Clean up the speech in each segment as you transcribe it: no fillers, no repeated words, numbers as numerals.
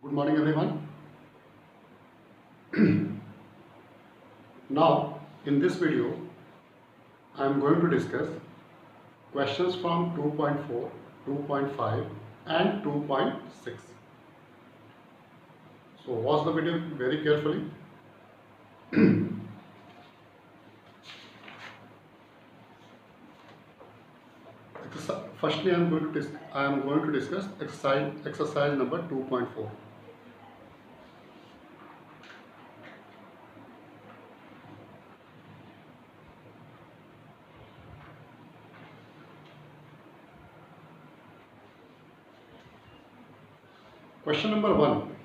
Good morning, everyone. Now, in this video, I am going to discuss questions from 2.4, 2.5 and 2.6. So, watch the video very carefully. Firstly, I am going to discuss exercise number 2.4. Question number 1.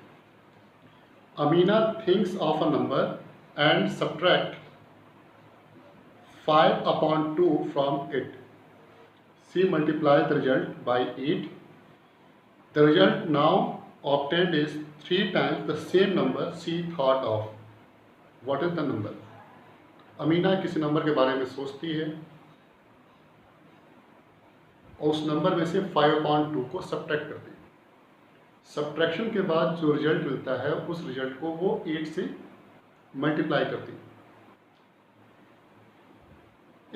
Amina thinks of a number and subtract 5 upon 2 from it. She multiplies the result by 8. The result now obtained is 3 times the same number she thought of. What is the number? Amina किसी number के बारे में सोचती है और उस number में से 5/2 को सब्ट्रैक्ट करती है। सब्ट्रैक्शन के बाद जो रिजल्ट मिलता है उस रिजल्ट को वो 8 से मल्टीप्लाई करती है।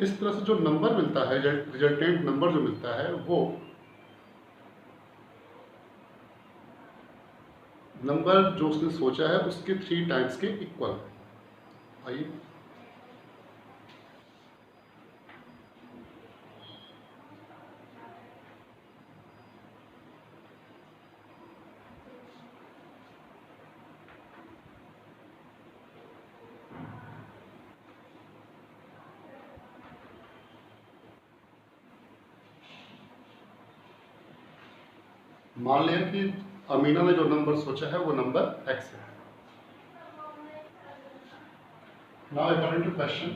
इस तरह से जो नंबर मिलता है, रिजल्टेंट नंबर जो मिलता है वो नंबर जो उसने सोचा है उसके 3 टाइम्स के इक्वल है। आइए मान लिया कि अमीना ने जो नंबर सोचा है वो नंबर x है। Now according to question,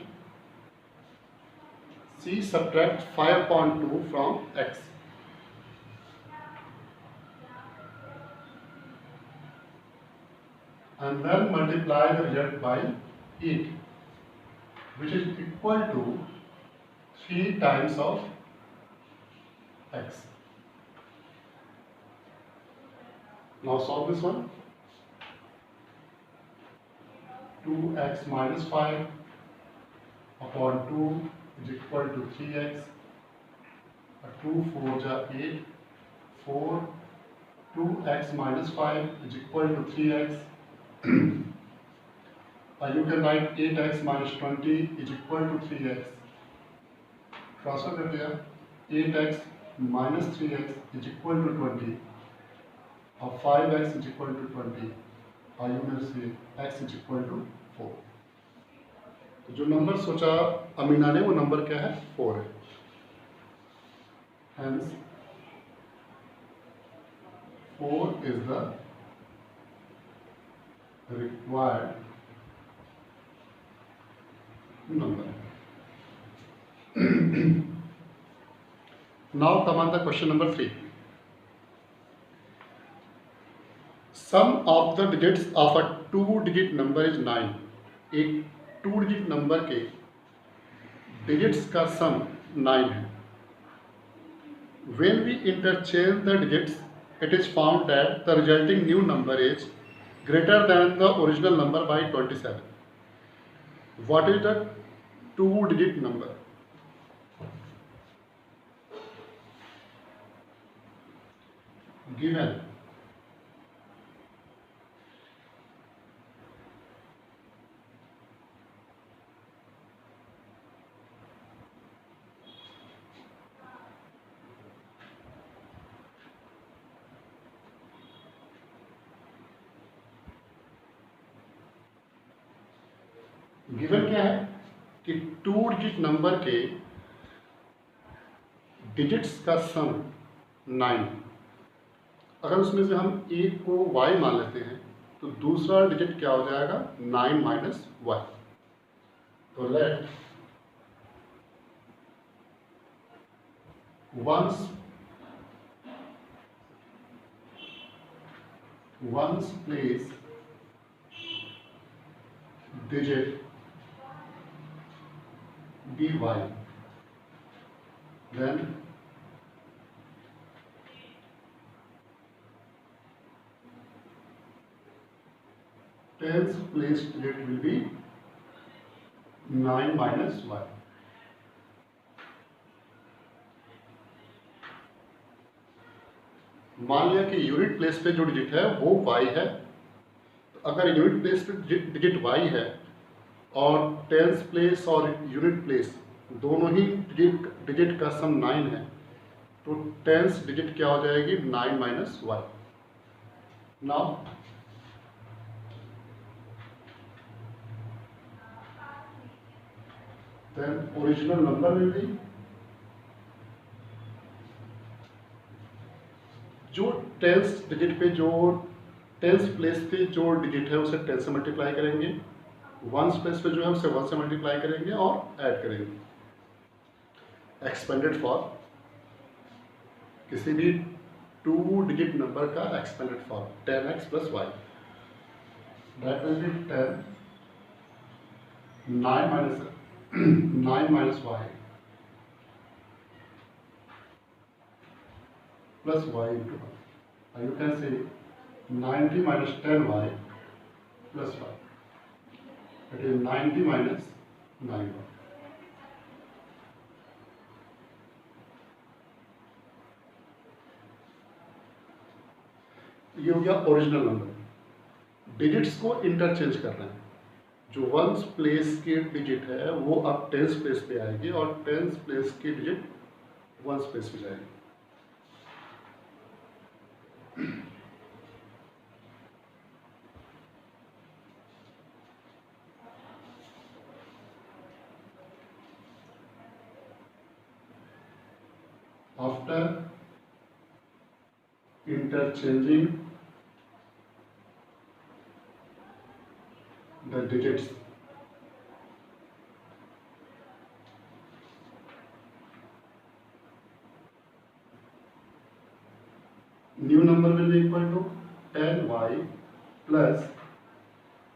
she subtract 5/2 from x. And then multiply the result by 8, which is equal to 3 times of x. Now solve this one. 2x minus 5 upon 2 is equal to 3x. 2 4 ja 8. 4 2x minus 5 is equal to 3x. You can write 8x minus 20 is equal to 3x. Transfer कर दिया 8x minus 3x is equal to 20 और 5x is equal to 20 और you will see x is equal to 4. तो जो number सोचा अमीना ने वो number क्या है 4 है। Hence 4 is the required number. Now come on the question number 3. Sum of the digits of a 2-digit number is 9. एक 2-digit नंबर के digits का sum 9 है। When we interchange the digits, it is found that the resulting new number is greater than the original number by 27. What is the 2-digit number? Given given क्या है कि 2-digit number के digits का सम 9। अगर उसमें से हम एक को y मान लेते हैं तो दूसरा डिजिट क्या हो जाएगा 9 माइनस y। तो let ones place digit dy, then tens place digit will be 9 minus y. मान लिया कि यूनिट प्लेस पे जो डिजिट है वो y है, तो अगर यूनिट प्लेस पे डिजिट y है और टेंस प्लेस और यूनिट प्लेस दोनों ही डिजिट का सम 9 है, तो टेंस डिजिट क्या हो जाएगी 9 minus y. Now then original number will be, जो टेंस डिजिट पे जो टेंस प्लेस पे जो डिजिट है उसे 10 से मल्टीप्लाई करेंगे, वंस प्लेस पे जो है उसे 1 से मल्टीप्लाई करेंगे और ऐड करेंगे. एक्सपेंडेड फॉर किसी भी 2 डिजिट नंबर का expanded form 10x plus y, that will be 10 9 minus y plus y into 1. Now you can say 90 minus 10y plus y. That is 90 minus 9y. ये हो गया original number. Digits को interchange करना है. जो ones place की digit है वो अब टेंस प्लेस पे आएगी और टेंस प्लेस की डिजिट वंस प्लेस पे जाएगी. After interchanging the digits, new number will be equal to 10y plus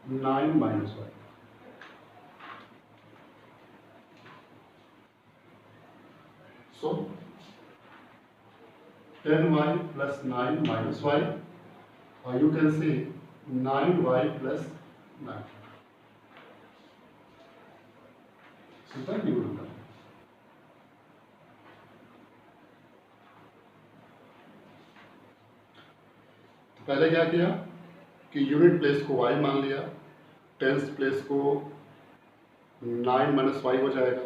9 minus y. So 10y plus 9 minus y, or you can say 9y plus 9. So the new number. तो पहले क्या किया कि unit place को y मान लिया, tens place को 9 minus y हो जाएगा.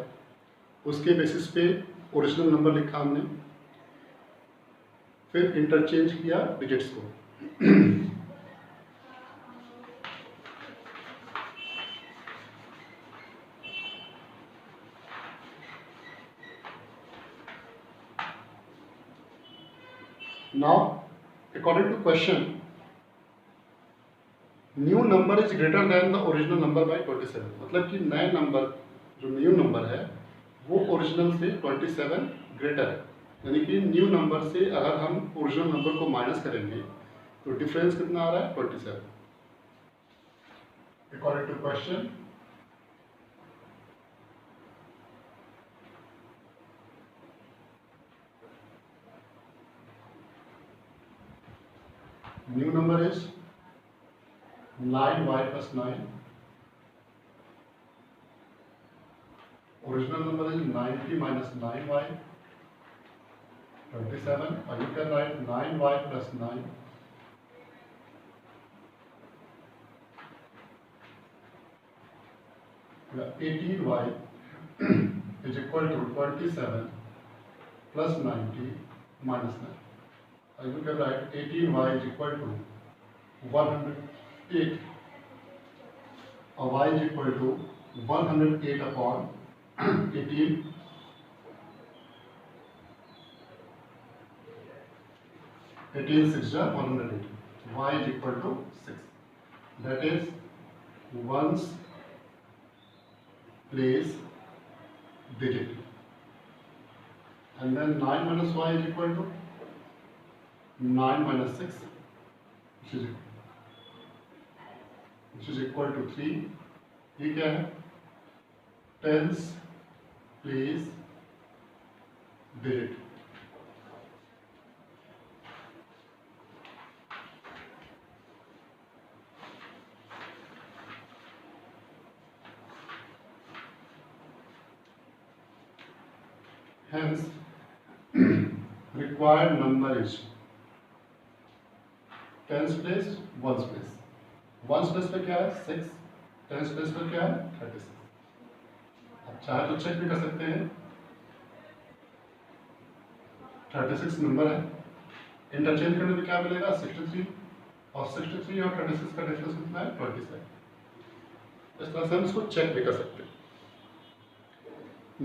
उसके बेसिस पे ओरिजिनल नंबर लिखा हमने, फिर इंटरचेंज किया डिजिट्स को. Now, according to question, new number is greater than the original number by 27. मतलब कि नए नंबर जो न्यू नंबर है वो ओरिजिनल से 27 ग्रेटर है. यानी कि न्यू नंबर से अगर हम ओरिजिनल नंबर को माइनस करेंगे तो डिफरेंस कितना आ रहा है 27. According to question, new number is 9y plus 9. Original number is 90 minus 9y, 27. Or you can write 9y plus 9. Yeah, 18y is equal to 27 plus 90 minus 9. Or you can write 18y is equal to 108, और y is equal to 108 upon 18. 18 6 is 108. Y is equal to 6. That is ones place digit. And then 9 minus y is equal to 9 minus 6, which is equal to 3. ये क्या है? Tens place digit. Hence, required number is tens place, ones place. Ones place पे क्या है 6, tens place पे क्या है 36. अब चाहे तो चेक भी कर सकते हैं. 36 नंबर है, इंटरचेंज करने में क्या मिलेगा 63, और 63 और 36 का डिफरेंस कितना है 27. इस तरह से हम इसको चेक भी कर सकते हैं.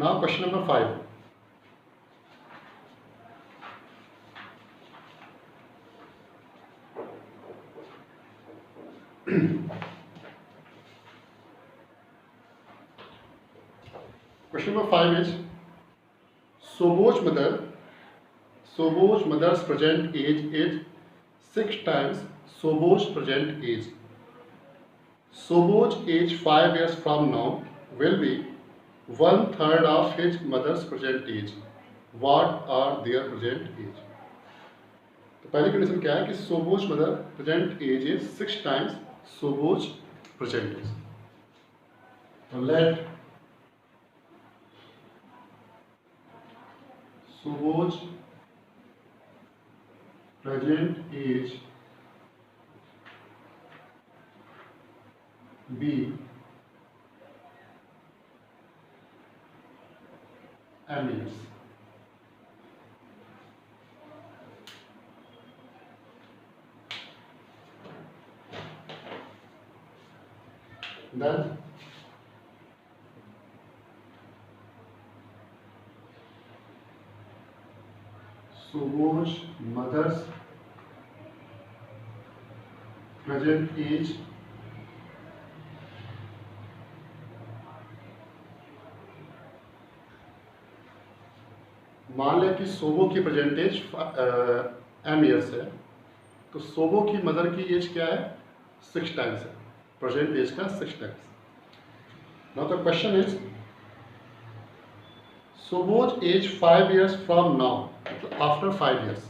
Now question number 5. Question number 5 is Sobo's mother's present age is 6 times Sobo's present age. Sobo's age 5 years from now will be 1/3 of his mother's present age. What are their present age? तो पहली condition क्या है कि Sobo's mother present age is 6 times Sobo's present age. तो let Sobo's present age be m years. Then Sobo's mother's present age मान लें कि सोबो की प्रेजेंट एज एम ईयर्स है, तो सोबो की मदर की एज क्या है 6 टाइम्स है, प्रेजेंट एज का 6 times. Now the question is सोबोज age 5 years from now, after 5 years.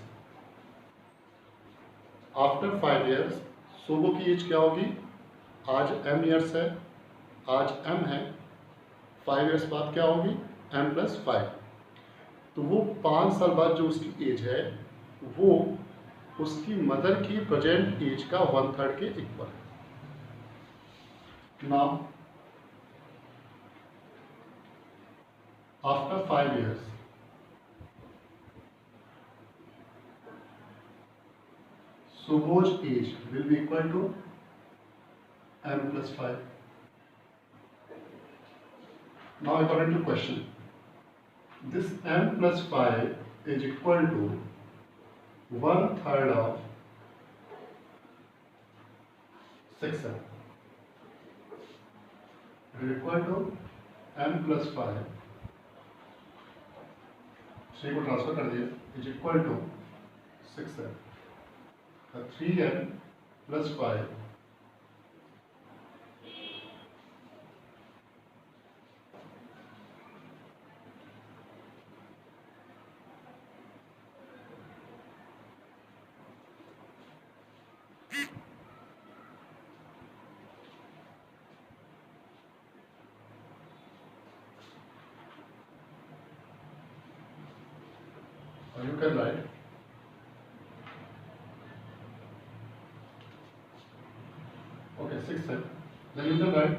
After 5 years सोबो की एज क्या होगी, आज एम ईयर्स है, आज एम है, 5 years बाद क्या होगी एम प्लस 5. तो वो 5 साल बाद जो उसकी एज है वो उसकी मदर की प्रेजेंट एज का 1/3 के इक्वल है. Now after 5 years Sobo's age will be equal to m plus 5. Now according to question, this m plus 5 is equal to 1/3 of 6m. It is equal to m plus 5. 3 को transfer कर दिया, is equal to 6m. 3m plus 5 or you can write okay 6m, then you can write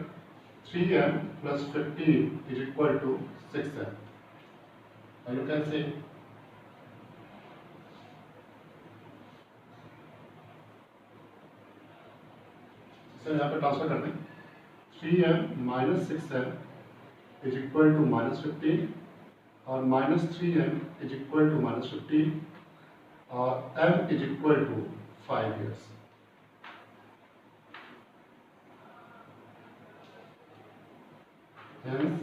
3m plus 15 is equal to 6m, or you can say इसे यहाँ पे transfer कर दें. 3m minus 6m is equal to minus 15, और minus 3m is equal to minus 15, और m is equal to 5 years. Hence,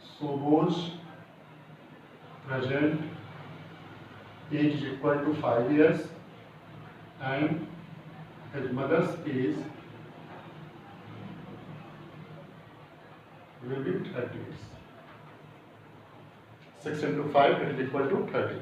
Sobo's present age is equal to 5 years and his mother's age will be 30 years. 6 into 5 it is equal to 30.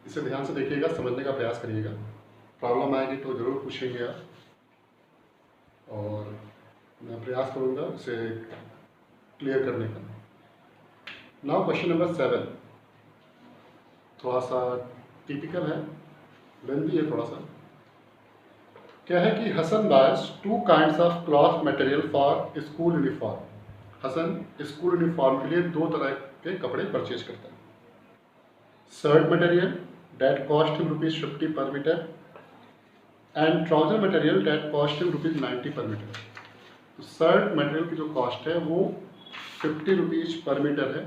इसे ध्यान से देखिएगा, समझने का प्रयास करिएगा। Problem आएगी तो ज़रूर पूछेंगे आप, और मैं प्रयास करूँगा इसे क्लियर करने का। नाउ क्वेश्चन नंबर 7 थोड़ा सा टिपिकल है, लेंथी है थोड़ा सा। क्या है कि Hasan buys 2 kinds of cloth material for school uniform. Hasan school uniform के लिए 2 तरह के कपड़े परचेज करता है। Shirt material that cost him ₹50 per metre and trouser material that cost him ₹90 per metre. तो शर्ट मटेरियल की जो कॉस्ट है वो ₹50 पर मीटर है,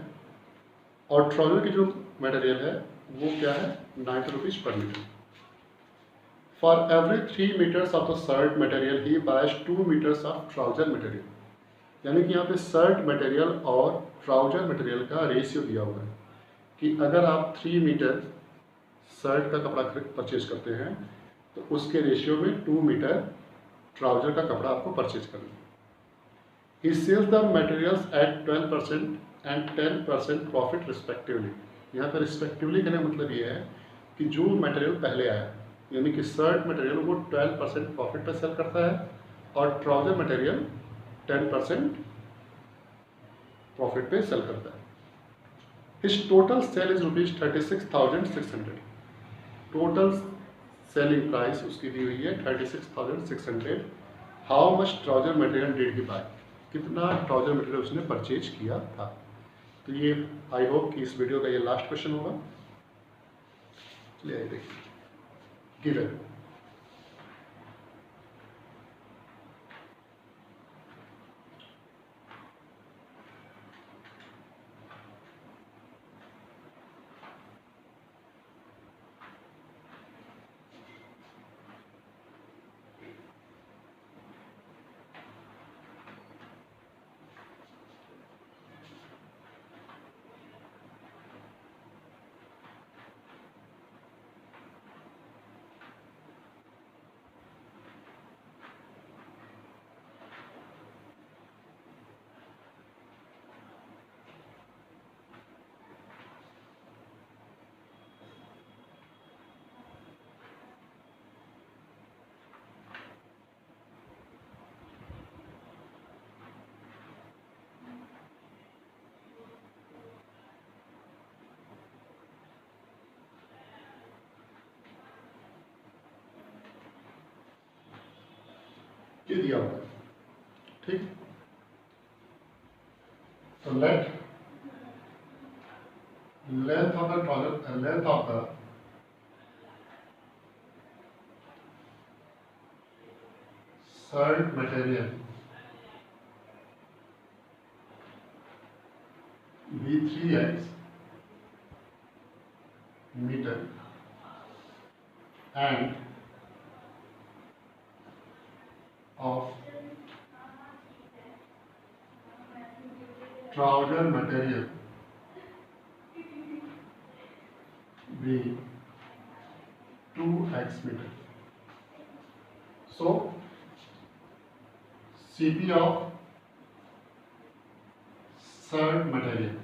और ट्राउजर की जो मटेरियल है वो क्या है, ₹90 per metre. For every 3 meters of the shirt material, he buys 2 meters of trouser material. यानी कि यहाँ पे शर्ट मटेरियल और ट्राउजर मटेरियल का रेशियो दिया हुआ है कि अगर आप 3 मीटर शर्ट का कपड़ा परचेज करते हैं तो उसके रेशियो में 2 मीटर ट्राउजर का कपड़ा आपको परचेज करना है। He sells the materials at 12% and 10% profit respectively. यहाँ पर रिस्पेक्टिवली कहने का मतलब ये है कि जो मटेरियल पहले आया, यानी कि शर्ट मटेरियल वो 12% प्रॉफिट पे सेल करता है और ट्राउजर मटेरियल 10% प्रॉफिट पे सेल करता है। His total sale is ₹36,600. Total selling price उसकी दी हुई है 36,600। How much trouser material did he buy, कितना ट्राउजर मटेरियल उसने परचेज किया था। तो ये आई होप कि इस वीडियो का ये लास्ट क्वेश्चन होगा। चलिए देखिए गिवन। ये दिया हुआ है, ठीक। तो length of the trouser, length of the shirt material be 3x meter and of trouser material be 2x meter. So CP of shirt material,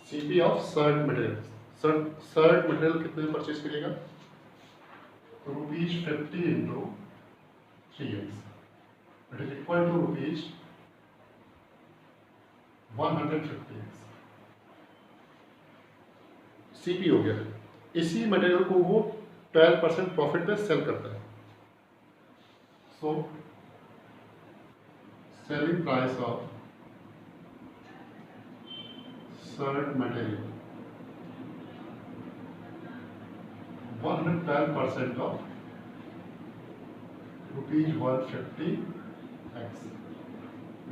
CP of shirt material, shirt material कितने में purchase करिएगा, ₹50 into 3x, it is equal to ₹150x। CP हो गया। इसी material को वो 12% profit पे sell करता है। So selling price of shirt material 112% of ₹150x.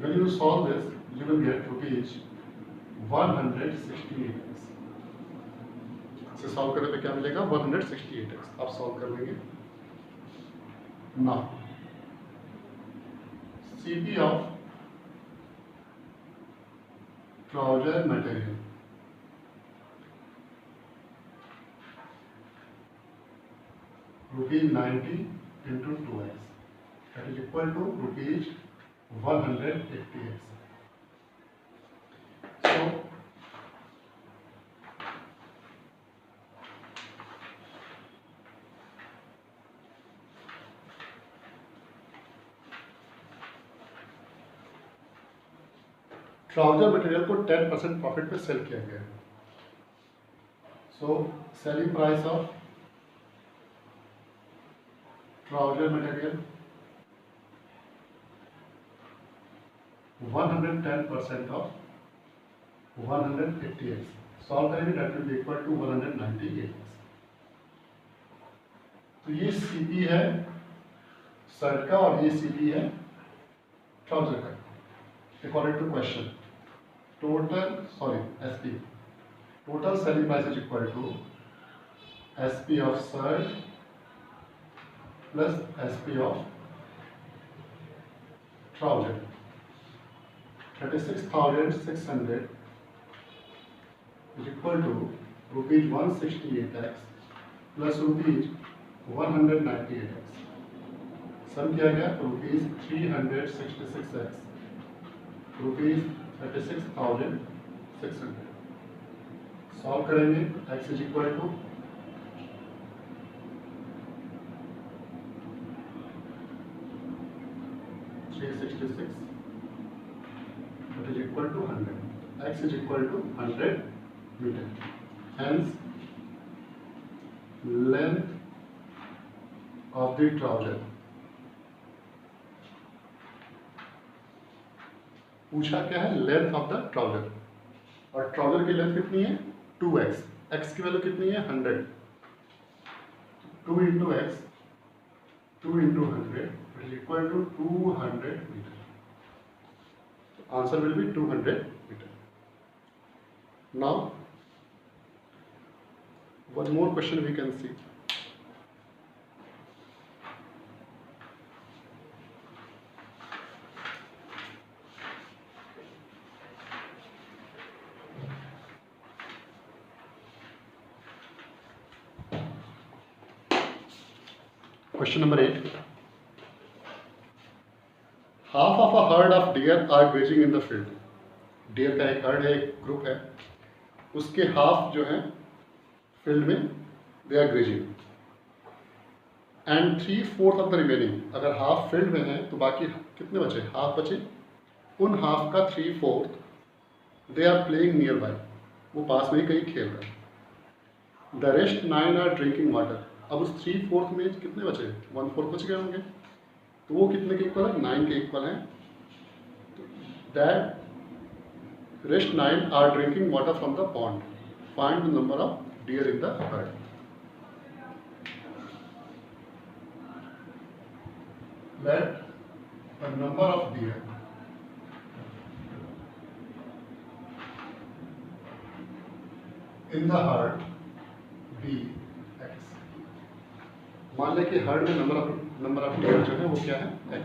When you solve this, you will get ₹168x. इसे सॉल्व करने पे क्या मिलेगा, 168x। आप सॉल्व कर लेंगे। Now CP of trouser material ₹90 into 2x, that is equal to ₹180x. So trouser material को 10% profit पे सेल किया गया है। So selling price of trouser material 110% of 180x, solve करेंगे that will be equal to 198x। तो ये CP है shirt का और ये सीपी है ट्राउजर का according to question. SP total selling price is equal to SP of shirt plus SP of trouser. 36,600 is equal to rupees 168x plus rupees 198x। Sum किया गया तो रुपीज 366x, रुपीज 36,600। सॉल्व करेंगे x is equal to 366 that is equal to 100, x is equal to 100 meter, hence length of the trouser। पूछा क्या है? Length of the trouser, और trouser की length कितनी है? 2x, x की वैल्यू कितनी है? 100, 2 into x 2 into 100 is equal to 200 metre. Answer will be 200 meter. Now, one more question we can see. Question number 8. Half of a herd of deer are grazing in the field. Deer का एक heard है, एक group है, उसके half जो है field में they are grazing, and 3/4 of the remaining. अगर हाफ फील्ड में है तो बाकी कितने बचे? हाफ बचे। उन हाफ का 3/4 they are playing nearby, वो पास में ही कहीं खेल रहे हैं। The rest 9 are drinking water. अब उस 3/4 में कितने बचे? 1/4 बच गए होंगे, तो वो कितने के इक्वल है? 9 के इक्वल है। That rest 9 are drinking water from the pond. Find the number of deer in the herd. Let the number of deer in the herd be x. मान लें कि हर्ड में नंबर ऑफ डियर जो है वो क्या है? x।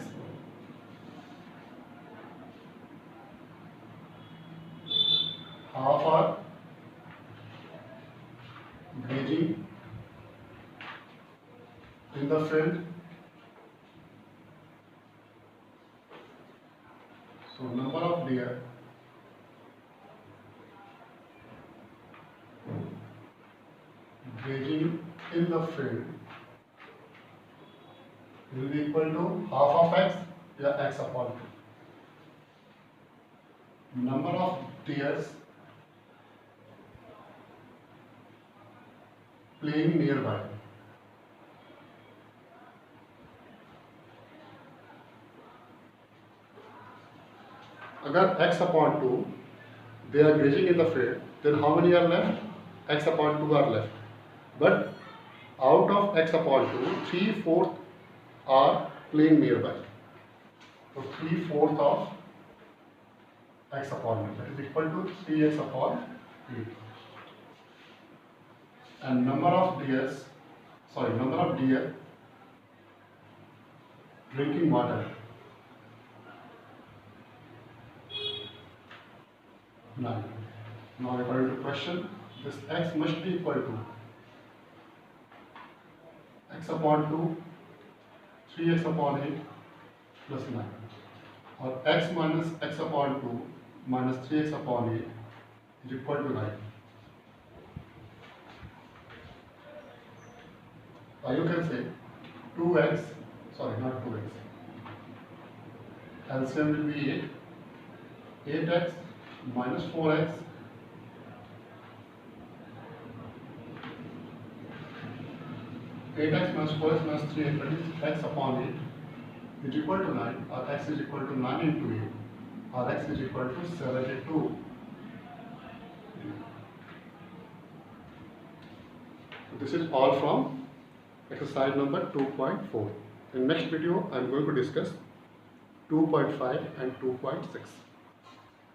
Half are grazing in the field, so number of deer grazing in the field will be equal to half of x या x upon 2। Number of deers playing nearby। अगर x upon 2 they are grazing in the field, then how many are left? X upon 2 are left, but out of x upon 2 3/4 are playing nearby, so 3/4 of x upon 2 that is equal to 3x upon 3, and number of deer drinking water 9. Now according to question, this x must be equal to x upon 2 3x upon 8 plus 9, और x minus x upon 2 minus 3x upon 8 is equal to 9. Or you can say 2x, not 2x, LCM will be 8, 8x minus 4x minus 4x minus 3x, that is x upon 8 is equal to 9, or x is equal to 9 into 8, or x is equal to 72. This is all from exercise number 2.4. In next video, I am going to discuss 2.5 and 2.6.